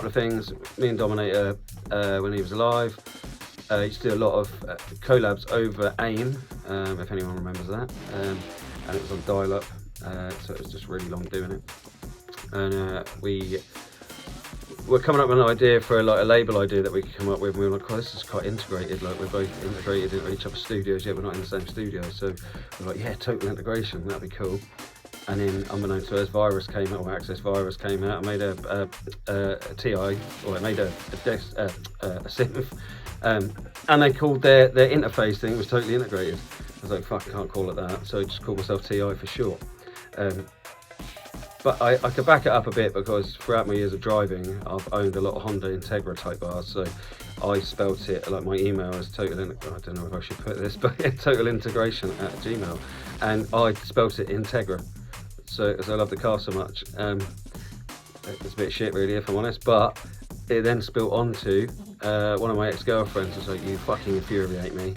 of things. Me and Dominator, when he was alive, used to do a lot of collabs over AIM, if anyone remembers that, and it was on dial-up, so it was just really long doing it. And we're coming up with an idea for like a label idea that we could come up with, and we were like, oh, this is quite integrated, like we're both integrated into each other's studios, yet we're not in the same studio, so we're like, yeah, total integration, that'd be cool. And then, unbeknownst to us, Virus came out, or Access Virus came out, and made a TI, or it made a synth, and they called their interface thing, it was totally integrated. I was like, fuck, I can't call it that, so I just called myself TI for short. But I could back it up a bit, because throughout my years of driving, I've owned a lot of Honda Integra type bars, so I spelt it, like my email is I don't know if I should put this, but total integration at Gmail, and I spelt it Integra. So, because I love the car so much, it's a bit shit really, if I'm honest, but it then spilt onto one of my ex-girlfriends was like, you fucking infuriate me.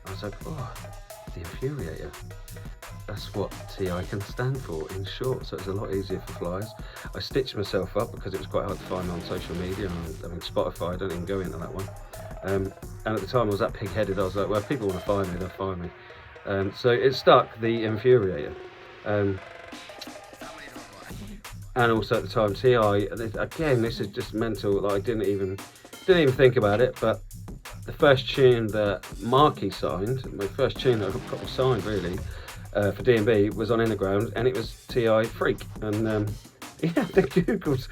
I was like, oh, the infuriator. That's what TI can stand for in short, so it's a lot easier for flyers. I stitched myself up because it was quite hard to find on social media, and I mean Spotify, I don't even go into that one. And at the time I was that pig-headed, I was like, well, if people want to find me, they'll find me. So it stuck, the infuriator. And also at the time, TI, again, this is just mental, like I didn't even think about it, but the first tune that Marky signed, my first tune that I got signed really, for D&B was on Underground, and it was TI Freak. And yeah, they Googled,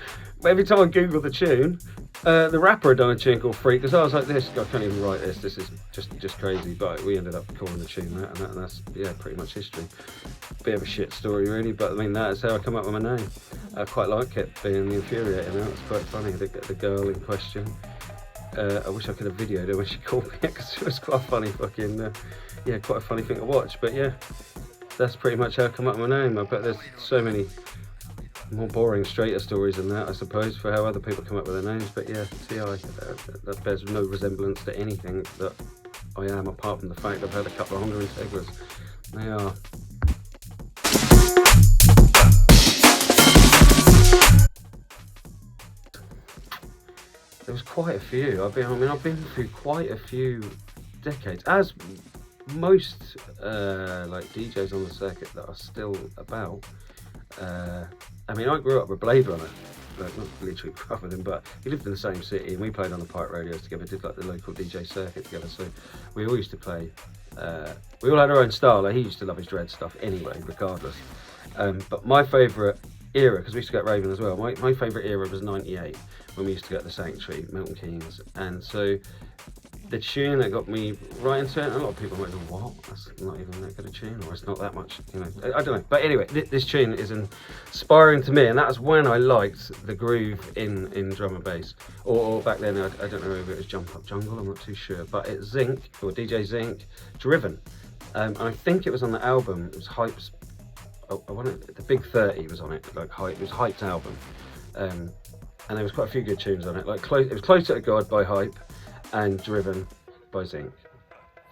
every time I Googled the tune, the rapper had done a tune called Freak, because I was like, this, I can't even write this is just crazy, but we ended up calling the tune that, and that's, yeah, pretty much history. Bit of a shit story really, but I mean, that's how I come up with my name. I quite like it, being the infuriator now, it's quite funny, the girl in question. I wish I could have videoed her when she called me, because it was quite a funny fucking, yeah, quite a funny thing to watch, but yeah, that's pretty much how I come up with my name. I bet there's so many more boring, straighter stories than that, I suppose, for how other people come up with their names, but yeah, TI, that bears no resemblance to anything that I am, apart from the fact I've had a couple of Honda Integras. They are. There was quite a few. I've been through quite a few decades, as most like DJs on the circuit that are still about. I mean, I grew up with Blade Runner, like, not literally grew up with him, but he lived in the same city, and we played on the pirate radios together, did like the local DJ circuit together, so we all used to play, we all had our own style. Like, he used to love his dread stuff anyway, regardless. But my favourite era, because we used to get raving as well, my favourite era was 98, when we used to get the Sanctuary, Milton Keynes, and so the tune that got me right into it, and a lot of people might go, what? That's not even that good a tune, or it's not that much, you know, I don't know. But anyway, this tune is inspiring to me, and that's when I liked the groove in drum and bass. Or back then, I don't know if it was Jump Up Jungle, I'm not too sure, but it's Zinc, or DJ Zinc, Driven. And I think it was on the album, it was Hype's, the Big 30 was on it, like Hype, it was Hype's album. And there was quite a few good tunes on it, like it was Closer to God by Hype, and Driven by Zinc.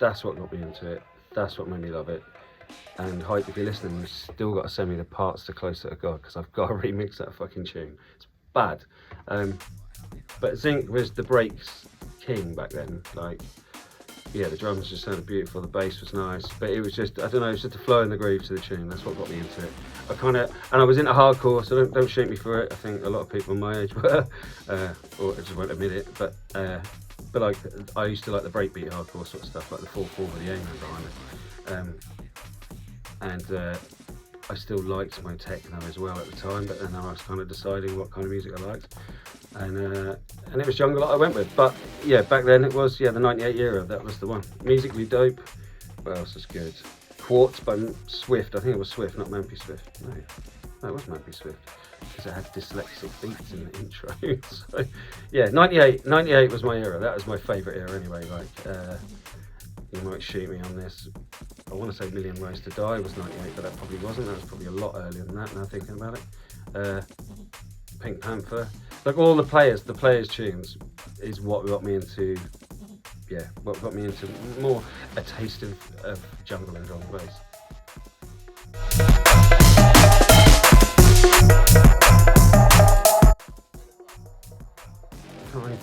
That's what got me into it. That's what made me love it. And Hype, if you're listening, you've still got to send me the parts to Closer to God, because I've got to remix that fucking tune. It's bad. But Zinc was the breaks king back then. Like, yeah, the drums just sounded beautiful, the bass was nice, but it was just, I don't know, it was just the flow and the groove to the tune. That's what got me into it. And I was into hardcore, so don't shoot me for it. I think a lot of people my age were, or I just won't admit it, but like, I used to like the breakbeat hardcore sort of stuff, like the 4/4 with the A-man behind it. And I still liked my techno as well at the time, but then I was kind of deciding what kind of music I liked. And it was jungle that I went with. But yeah, back then it was, yeah, the 98 era, that was the one. Musically dope. What else is good? Quartz by Swift. I think it was Swift, not Mampy Swift. No, it was Mampy Swift, because it had dyslexic beats in the intro. So yeah, 98 was my era. That was my favourite era anyway. Like, you might shoot me on this, I want to say Million Ways to Die was 98, but that probably wasn't. That was probably a lot earlier than that, now thinking about it. Pink Panther, like all the players tunes is what got me into, yeah, what got me into more a taste of jungle and drum and bass.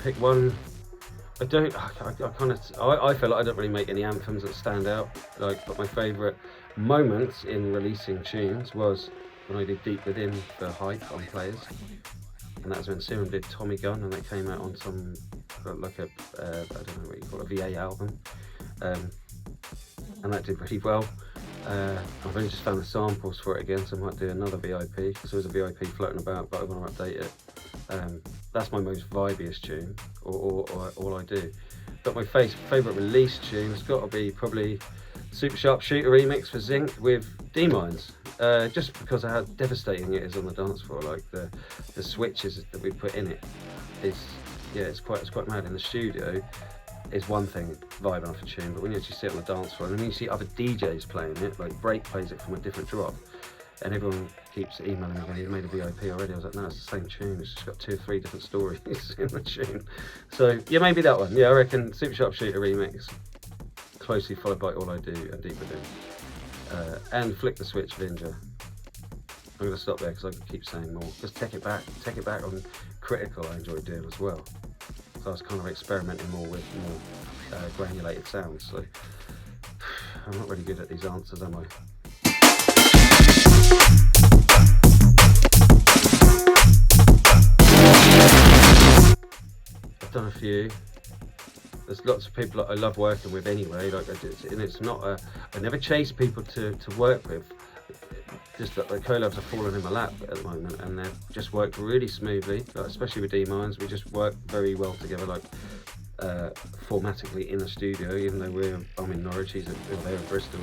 pick one. I don't. I feel like I don't really make any anthems that stand out. Like, but my favourite moments in releasing tunes was when I did Deep Within for Hype on Players, and that was when Serum did Tommy Gun, and they came out on some like a I don't know what you call it, a VA album, and that did really well. I've only just found the samples for it again, so I might do another VIP, because there was a VIP floating about, but I want to update it. That's my most vibiest tune, or all I do. But my favourite release tune has got to be probably Super Sharp Shooter remix for Zinc with D-Mines. Just because of how devastating it is on the dance floor. Like the switches that we put in it is, yeah, it's quite mad. In the studio is one thing, vibing off a tune, but when you actually sit on the dance floor and then you see other DJs playing it, like Break plays it from a different drop, and everyone keeps emailing me going, "You made a VIP already?" I was like, no, it's the same tune, it's just got 2 or 3 different stories in the tune. So yeah, maybe that one. Yeah, I reckon Super Sharp Shooter remix, closely followed by All I Do and Deep Within, and Flick the Switch Ninja. I'm going to stop there because I can keep saying more. Just take it back on Critical. I enjoy doing as well. So I was kind of experimenting more with more granulated sounds. So I'm not really good at these answers, am I? I've done a few. There's lots of people that I love working with anyway. Like, and it's not I never chase people to work with. Just that the collabs are falling in my lap at the moment, and they've just worked really smoothly. Like, especially with D-Mines, we just work very well together. Like formatically in the studio, even though I'm in Norwich, they're in Bristol.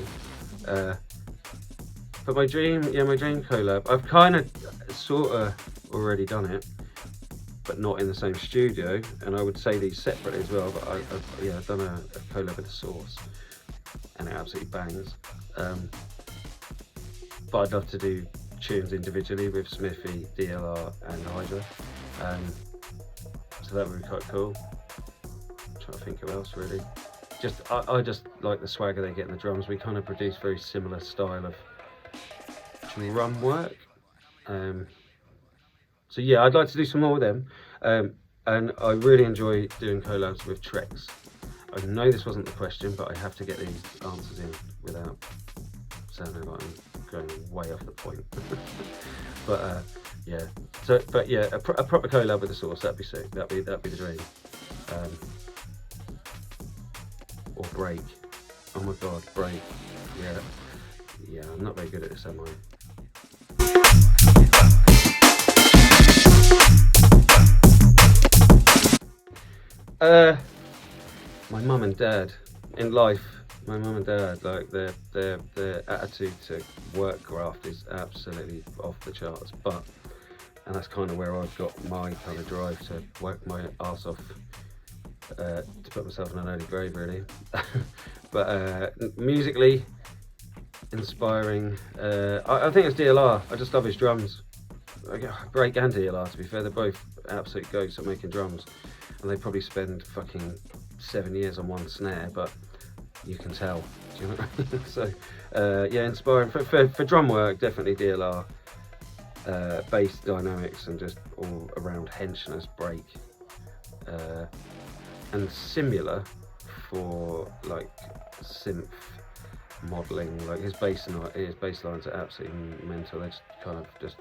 But my dream collab, I've kind of sort of already done it, but not in the same studio, and I would say these separately as well. But I've done a collab with The Source, and it absolutely bangs. But I'd love to do tunes individually with Smithy, DLR, and Hydra. So that would be quite cool. I'm trying to think of else really. I just like the swagger they get in the drums. We kind of produce very similar style of drum work. So yeah, I'd like to do some more with them. And I really enjoy doing collabs with Trex. I know this wasn't the question, but I have to get these answers in without sounding like I'm going way off the point. But yeah, so but yeah, a proper collab with The Source, that'd be sick. That'd be the dream. Or Break. Oh my god, Break. Yeah, I'm not very good at this, am I? My mum and dad in life. My mum and dad, like their attitude to work graft is absolutely off the charts. And that's kind of where I've got my kind of drive to work my arse off to put myself in an early grave, really. But musically inspiring, I think it's DLR. I just love his drums. Break and DLR, to be fair, they're both absolute goats at making drums, and they probably spend fucking 7 years on one snare, but you can tell. Do you know what I mean? So yeah, inspiring for drum work, definitely DLR. Bass dynamics and just all around henchness, Break. And Simula for like synth modelling. Like his bass lines are absolutely mental. They're just kind of just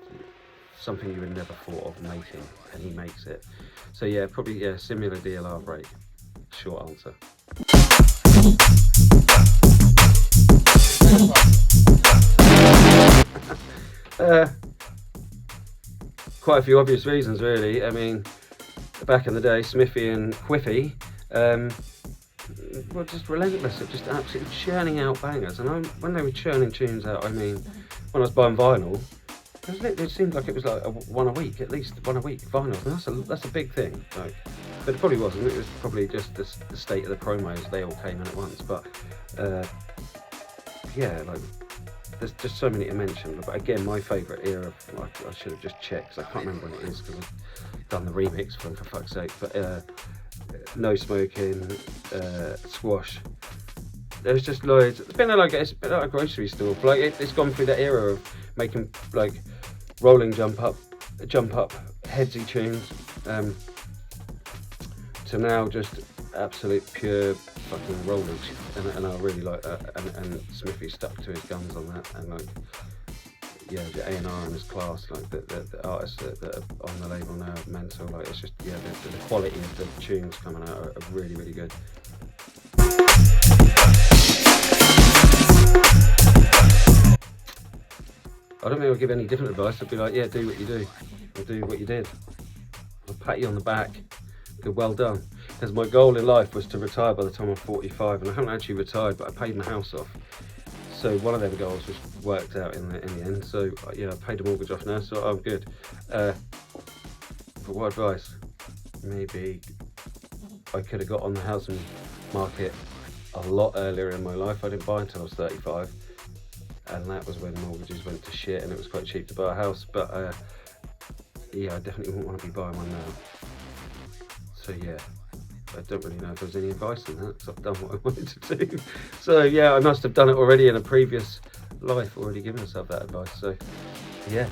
something you would never thought of making, and he makes it. So yeah, probably Simula, DLR, Break. Short answer. Quite a few obvious reasons, really. I mean, back in the day, Smithy and Quiffy were just relentless at just absolutely churning out bangers. And when they were churning tunes out, I mean, when I was buying vinyl, it seemed like it was like at least one a week vinyls, and that's a big thing. Like, but it probably wasn't. It was probably just the state of the promos. They all came in at once. But yeah, like there's just so many to mention. But again, my favourite era, I should have just checked, 'cause I can't remember when it is, because I've done the remix for fuck's sake. But No Smoking, Squash. There's just loads. It's been like a grocery store. Like it's gone through that era of making like rolling jump up headsy tunes. to now just absolute pure fucking rollers, and I really like that. And Smithy stuck to his guns on that, and like, yeah, the A&R and his class, like the artists that are on the label now are mental. Like, it's just, yeah, the quality of the tunes coming out are really, really good. I don't think I'll give any different advice. I'd be like, yeah, do what you do, and do what you did. I'll pat you on the back. Good, well done. Because my goal in life was to retire by the time I'm 45, and I haven't actually retired, but I paid my house off. So one of them goals was worked out in the end. So yeah, I paid the mortgage off now, so I'm good. But what advice? Maybe I could have got on the housing market a lot earlier in my life. I didn't buy until I was 35, and that was when mortgages went to shit, and it was quite cheap to buy a house. But yeah, I definitely wouldn't want to be buying one now. So yeah, I don't really know if there's any advice in that, because I've done what I wanted to do. So yeah, I must have done it already in a previous life, already given myself that advice. So yeah.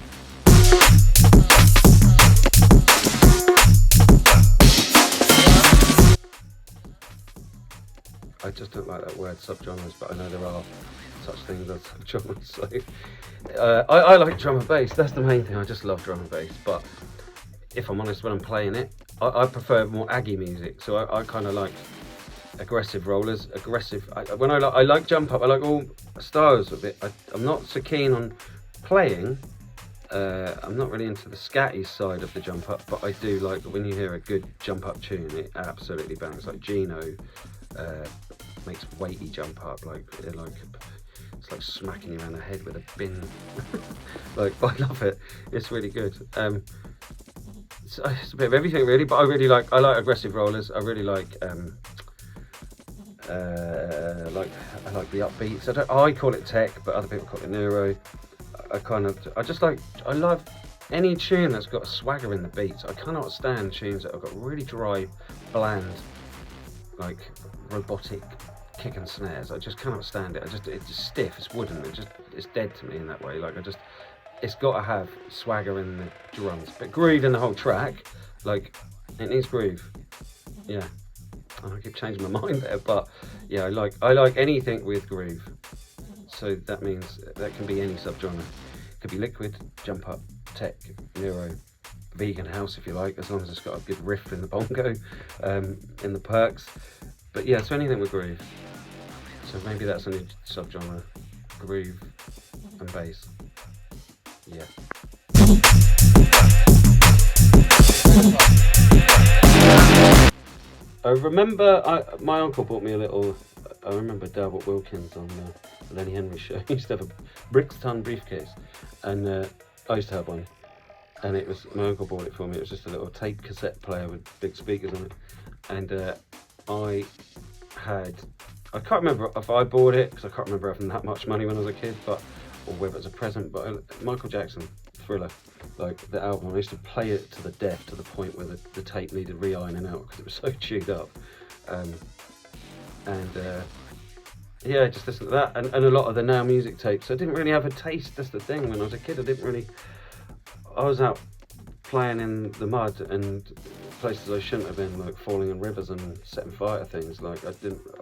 I just don't like that word, subgenres, but I know there are such things as subgenres. So I like drum and bass. That's the main thing. I just love drum and bass. But if I'm honest, when I'm playing it, I prefer more aggy music. So I kind of like aggressive rollers, aggressive. I like jump up. I like all styles of it. I'm not so keen on playing. I'm not really into the scatty side of the jump up, but I do like when you hear a good jump up tune. It absolutely bangs. Like Gino makes weighty jump up, like it's like smacking you around the head with a bin. Like, I love it. It's really good. So it's a bit of everything really, but I like aggressive rollers. I really like I like the upbeats. I call it tech, but other people call it neuro. I love any tune that's got a swagger in the beats. I cannot stand tunes that have got really dry, bland, like robotic kick and snares. I just cannot stand it. It's just stiff. It's wooden. It's dead to me in that way. Like, it's got to have swagger in the drums, but groove in the whole track. Like, it needs groove. Yeah, I keep changing my mind there, but yeah, I like anything with groove. So that means that can be any subgenre. It could be liquid, jump up, tech, neuro, vegan house if you like, as long as it's got a good riff in the bongo, in the perks. But yeah, so anything with groove. So maybe that's a new subgenre, groove and bass. Yeah. I remember my uncle bought me a little. I remember Delbert Wilkins on the Lenny Henry show. He used to have a bricks ton briefcase, and I used to have one. And it was, my uncle bought it for me. It was just a little tape cassette player with big speakers on it. And I can't remember if I bought it, because I can't remember having that much money when I was a kid, or whether it's a present, but Michael Jackson, Thriller, like the album, I used to play it to the death, to the point where the tape needed re-ironing out because it was so chewed up. Yeah, just listen to that, and a lot of the Now Music tapes. I didn't really have a taste, that's the thing. When I was a kid, I was out playing in the mud and places I shouldn't have been, like falling in rivers and setting fire to things. Like, I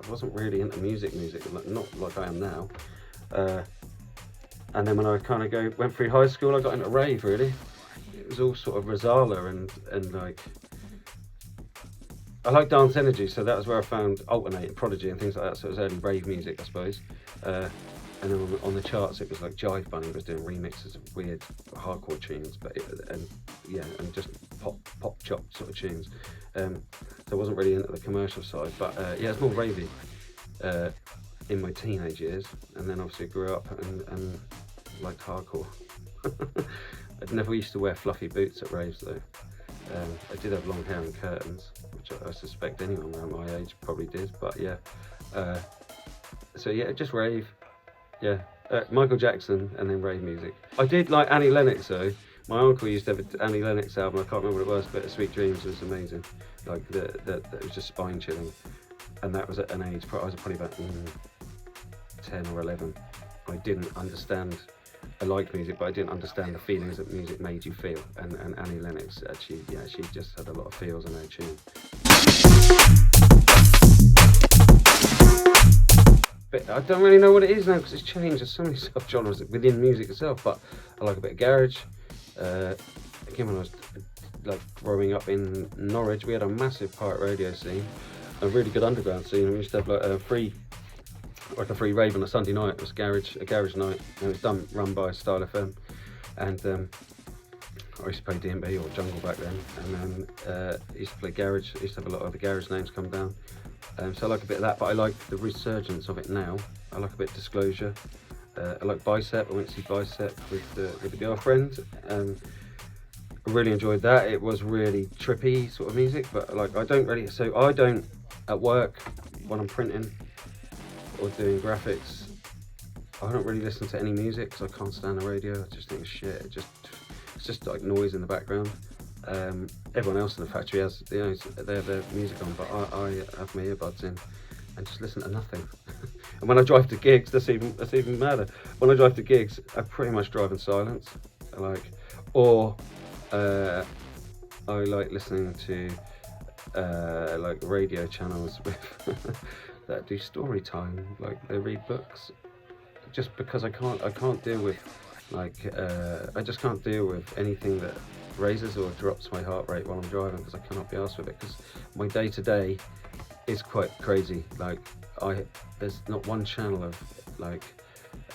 wasn't really into music, not like I am now. And then when I kind of went through high school, I got into rave, really. It was all sort of Rosala and like, I like dance energy, so that was where I found Alternate and Prodigy and things like that. So it was early rave music, I suppose. And then on the charts, it was like Jive Bunny was doing remixes of weird hardcore tunes, and just pop chop sort of tunes. So I wasn't really into the commercial side, but yeah, it's more ravey in my teenage years, and then obviously grew up and liked hardcore. I never used to wear fluffy boots at raves though. I did have long hair and curtains, which I suspect anyone around my age probably did, but yeah. So yeah, just rave. Yeah, Michael Jackson and then rave music. I did like Annie Lennox though. My uncle used to have an Annie Lennox album, I can't remember what it was, but Sweet Dreams was amazing. Like, that was just spine chilling. And that was at an age, I was probably about 10 or 11. I didn't understand I like music, but I didn't understand the feelings that music made you feel. And Annie Lennox actually, yeah, she just had a lot of feels in her tune. But I don't really know what it is now because it's changed. There's so many subgenres within music itself. But I like a bit of garage. Again, when I was like growing up in Norwich, we had a massive pirate radio scene, a really good underground scene. We used to have like a free rave on a Sunday night. It was a garage night, and it was run by Style FM. And I used to play D&B or jungle back then, and then I used to play garage. I used to have a lot of the garage names come down. So I like a bit of that, but I like the resurgence of it now. I like a bit of Disclosure. I like Bicep. I went to see Bicep with the girlfriend. I really enjoyed that. It was really trippy sort of music, but like I don't at work when I'm printing or doing graphics, I don't really listen to any music because I can't stand the radio. I just think it's shit. It's just like noise in the background. Everyone else in the factory has, they have their music on, but I have my earbuds in and just listen to nothing. And when I drive to gigs, that's even madder. When I drive to gigs, I pretty much drive in silence. I like listening to like radio channels with that do story time, like they read books. Just because I can't deal with like I just can't deal with anything that raises or drops my heart rate while I'm driving, because I cannot be arsed with it, because my day to day is quite crazy. Like there's not one channel of like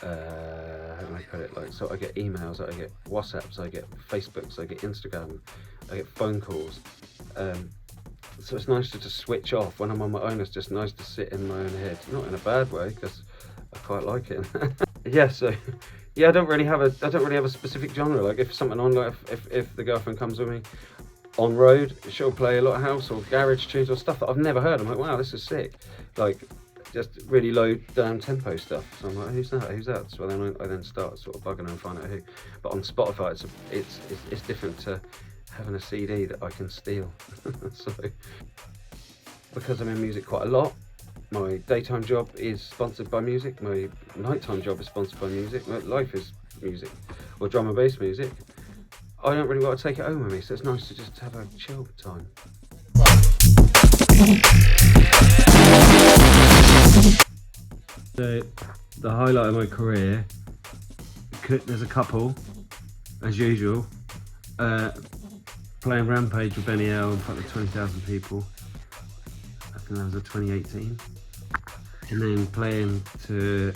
how do I put it, like, so I get emails, I get WhatsApps, I get Facebooks, I get Instagram, I get phone calls, so it's nice to just switch off. When I'm on my own, it's just nice to sit in my own head, not in a bad way, because I quite like it. Yeah, so yeah, I don't really have a specific genre. Like if something on, like if the girlfriend comes with me on road, she'll play a lot of house or garage tunes or stuff that I've never heard. I'm like, wow, this is sick. Like just really low down tempo stuff. So I'm like, who's that? So then I then start sort of bugging her and find out who. But on Spotify, it's different to having a CD that I can steal. So because I'm in music quite a lot, my daytime job is sponsored by music, my nighttime job is sponsored by music, my life is music, or drum and bass music. I don't really want to take it home with me, so it's nice to just have a chill time. So, the highlight of my career, there's a couple, as usual, playing Rampage with Benny L in front of 20,000 people. I think that was a 2018. And then playing to,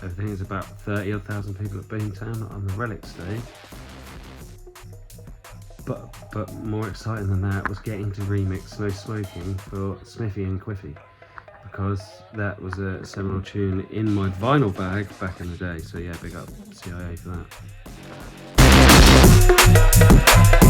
I think it's about 30,000 people at Boomtown on the Relic stage. But more exciting than that was getting to remix No Smoking for Smithy and Quiffy, because that was a seminal tune in my vinyl bag back in the day. So yeah, big up CIA for that.